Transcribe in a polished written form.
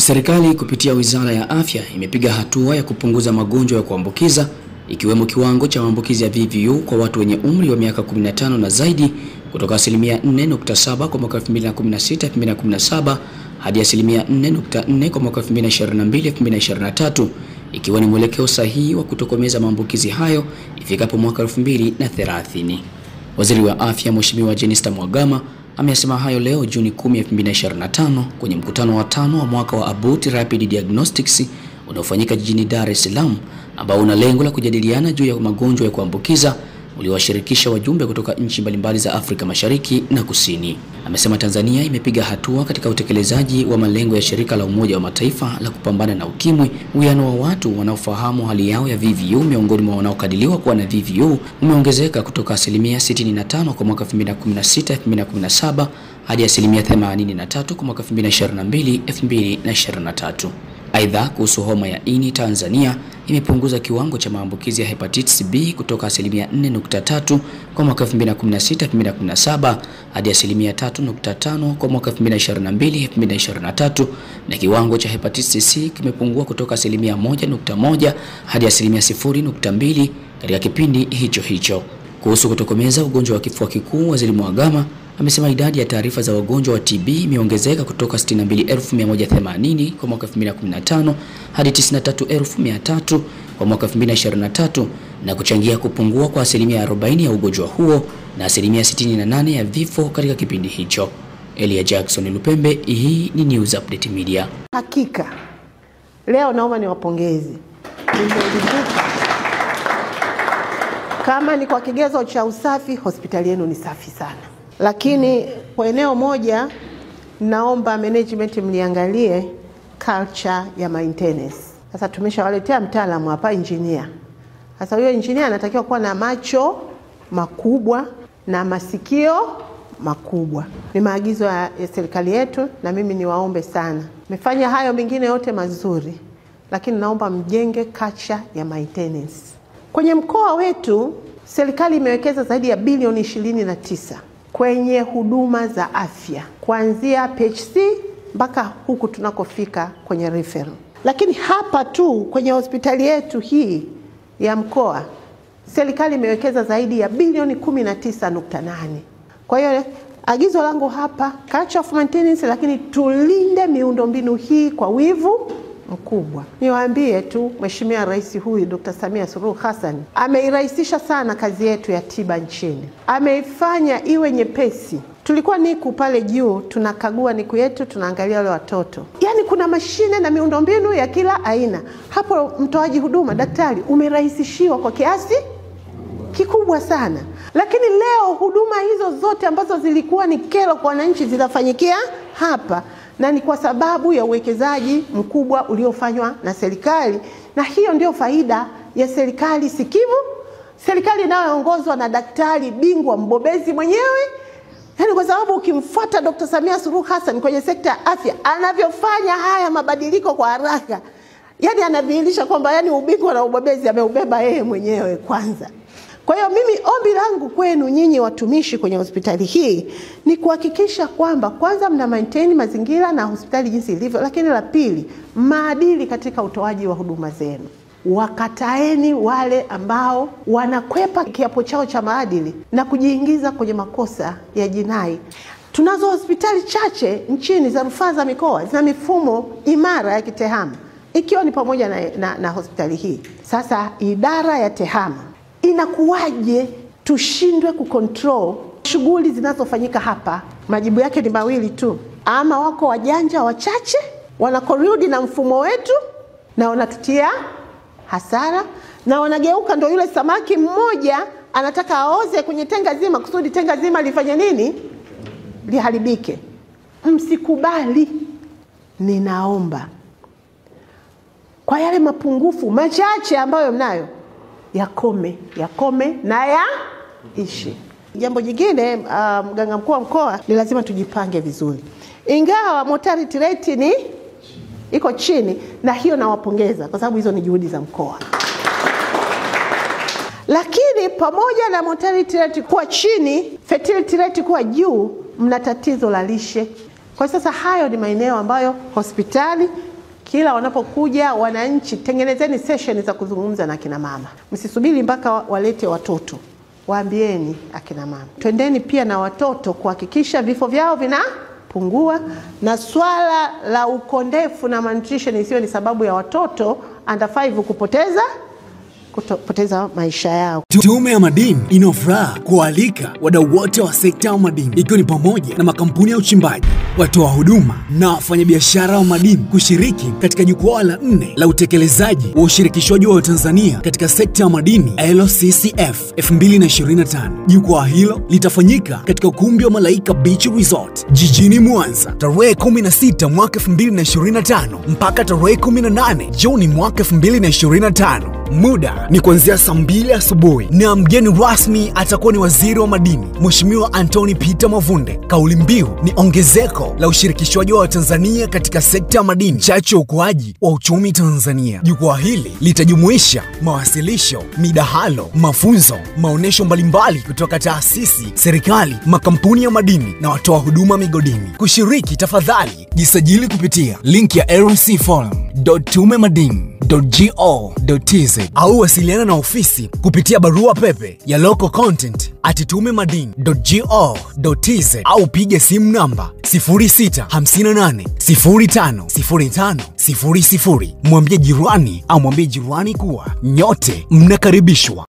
Serikali kupitia Wizara ya Afya imepiga hatua ya kupunguza magonjwa ya kuambukiza ikiwemo kiwango cha maambukizi ya VVU kwa watu wenye umri wa miaka 15 na zaidi kutoka 4.7 kwa mwaka 2016-2017 hadi 4.4 kwa mwaka 2022-2023, ikiwa ni mwelekeo sahihi wa kutokomeza maambukizi hayo ifikapo mwaka 2030. Waziri wa Afya Mheshimiwa Jenista Mhagama amesema hayo leo Juni 10, 2025 kwenye mkutano wa 5 wa mwaka wa About Rapid Diagnostics unaofanyika jijini Dar es Salaam, ambao una lengo la kujadiliana juu ya magonjwa ya kuambukiza uliowashirikisha wajumbe kutoka nchi mbalimbali za Afrika Mashariki na Kusini. Amesema Tanzania imepiga hatua katika utekelezaji wa malengo ya shirika la Umoja wa Mataifa la kupambana na ukimwi. Uwiano wa watu wanaofahamu hali yao ya VVU miongoni mwa wanaokadiriwa kuwa na VVU umeongezeka kutoka 65% kwa mwaka 2016-2017 hadi 83% kwa mwaka 2022-2023. Aidha, kuhusu homa ya ini, Tanzania imepunguza kiwango cha maambukizi ya hepatitis B kutoka 4.3 kwa mwaka 2016-2017 hadi 3.5 kwa mwaka 2022-2023, na kiwango cha hepatitis C kimepungua kutoka 1.1 hadi 0.2 katika kipindi hicho hicho. Kuhusu kutokomeza ugonjwa wa kifua kikuu, Waziri Mhagama amesema idadi ya taarifa za wagonjwa wa TB imeongezeka kutoka 62,180 kwa mwaka 2015 hadi 93,300 kwa mwaka 2023, na kuchangia kupungua kwa 40% ya ugonjwa huo na 68% ya vifo katika kipindi hicho. Elia Jackson Lupembe, hii ni News Update Media. Hakika leo naomba niwapongeze. Kama ni kwa kigezo cha usafi, hospitali yenu ni safi sana. Lakini kwa eneo moja naomba management mliangalie culture ya maintenance. Sasa tumeshawaletea mtaalamu hapa, engineer. Sasa huyo engineer anatakiwa kuwa na macho makubwa na masikio makubwa. Ni maagizo ya serikali yetu, na mimi niwaombe sana. Mmefanya hayo mengine yote mazuri, lakini naomba mjenge culture ya maintenance. Kwenye mkoa wetu serikali imewekeza zaidi ya bilioni 29 kwenye huduma za afya, kuanzia PHC mpaka huku tunakofika kwenye referral. Lakini hapa tu kwenye hospitali yetu hii ya mkoa serikali imewekeza zaidi ya bilioni 19.8. Kwa hiyo agizo langu hapa, culture of maintenance, lakini tulinde miundombinu hii kwa wivu mkubwa. Niwaambie tu Mheshimiwa Rais huyu Dr. Samia Suluhu Hassan ameirahisisha sana kazi yetu ya tiba nchini. Ameifanya iwe nyepesi. Tulikuwa niku pale juu tunakagua niku yetu, tunaangalia wale watoto. Yaani kuna mashine na miundombinu ya kila aina. Hapo mtoaji huduma, daktari, umerahisishiwa kwa kiasi kikubwa sana. Lakini leo huduma hizo zote ambazo zilikuwa ni kero kwa wananchi zinafanyikia hapa, na ni kwa sababu ya uwekezaji mkubwa uliofanywa na serikali. Na hiyo ndio faida ya serikali sikivu, serikali inayoongozwa na daktari bingwa mbobezi mwenyewe. Yaani kwa sababu ukimfuata Dr. Samia Suluhu Hassan kwenye sekta ya afya anavyofanya haya mabadiliko kwa haraka, yaani anadhihirisha kwamba yaani ubingwa na ubobezi ameubeba yeye mwenyewe kwanza. Kwa hiyo mimi ombi langu kwenu nyinyi watumishi kwenye hospitali hii ni kuhakikisha kwamba kwanza mna maintain mazingira na hospitali jinsi ilivyo, lakini la pili, maadili katika utoaji wa huduma zenu. Wakataeni wale ambao wanakwepa kiapo chao cha maadili na kujiingiza kwenye makosa ya jinai. Tunazo hospitali chache nchini za rufaa za mikoa zina mifumo imara ya kitehama, ikiwa ni pamoja na hospitali hii. Sasa idara ya tehama inakuwaje tushindwe kucontrol shughuli zinazofanyika hapa? Majibu yake ni mawili tu. Ama wako wajanja wachache wanakorudi na mfumo wetu na wanatutia hasara, na wanageuka ndio yule samaki mmoja anataka aoze kwenye tenga zima kusudi tenga zima lifanye nini? Liharibike. Msikubali. Ninaomba kwa yale mapungufu machache ambayo mnayo yakome na yaishi. Jambo jingine, mganga mkuu wa mkoa, ni lazima tujipange vizuri. Ingawa mortality rate ni iko chini, na hiyo nawapongeza kwa sababu hizo ni juhudi za mkoa. Lakini pamoja na mortality rate kuwa chini, fertility rate kuwa juu, mna tatizo la lishe. Kwa sasa hayo ni maeneo ambayo hospitali Kila wanapokuja wananchi, tengenezeni session za kuzungumza na kina mama. Msisubiri mpaka walete watoto. Waambieni akina mama. Twendeni pia na watoto kuhakikisha vifo vyao vinapungua, na swala la ukondefu na malnutrition isiyo ni sababu ya watoto under 5 kupoteza maisha yao. Tume ya Madini ina furaha kualika wadau wote wa sekta ya madini, ikiwa ni pamoja na makampuni ya uchimbaji, watoa huduma na wafanyabiashara wa madini kushiriki katika jukwaa la 4 la utekelezaji wa ushirikishwaji wa Tanzania katika sekta ya madini LCCF 2025. Jukwaa hilo litafanyika katika ukumbi wa Malaika Beach Resort jijini Mwanza tarehe 16 mwaka 2025 mpaka tarehe 18 Juni mwaka 2025. Muda ni kuanzia saa 2 asubuhi, na mgeni rasmi atakuwa ni Waziri wa Madini Mheshimiwa Anthony Peter Mavunde. Kauli mbiu ni ongezeko la ushirikishwaji wa Tanzania katika sekta ya madini, chachu ya ukuaji wa uchumi Tanzania. Jukwaa hili litajumuisha mawasilisho, midahalo, mafunzo, maonesho mbalimbali kutoka taasisi, serikali, makampuni ya madini na watoa huduma migodini. Kushiriki, tafadhali jisajili kupitia link ya rcforum.tumemadini.go.tz au wasiliana na ofisi kupitia barua pepe ya localcontent@tumemadini.go.tz au piga simu namba 0658050500. Mwambie jirani au mwambie jirani kuwa nyote mnakaribishwa.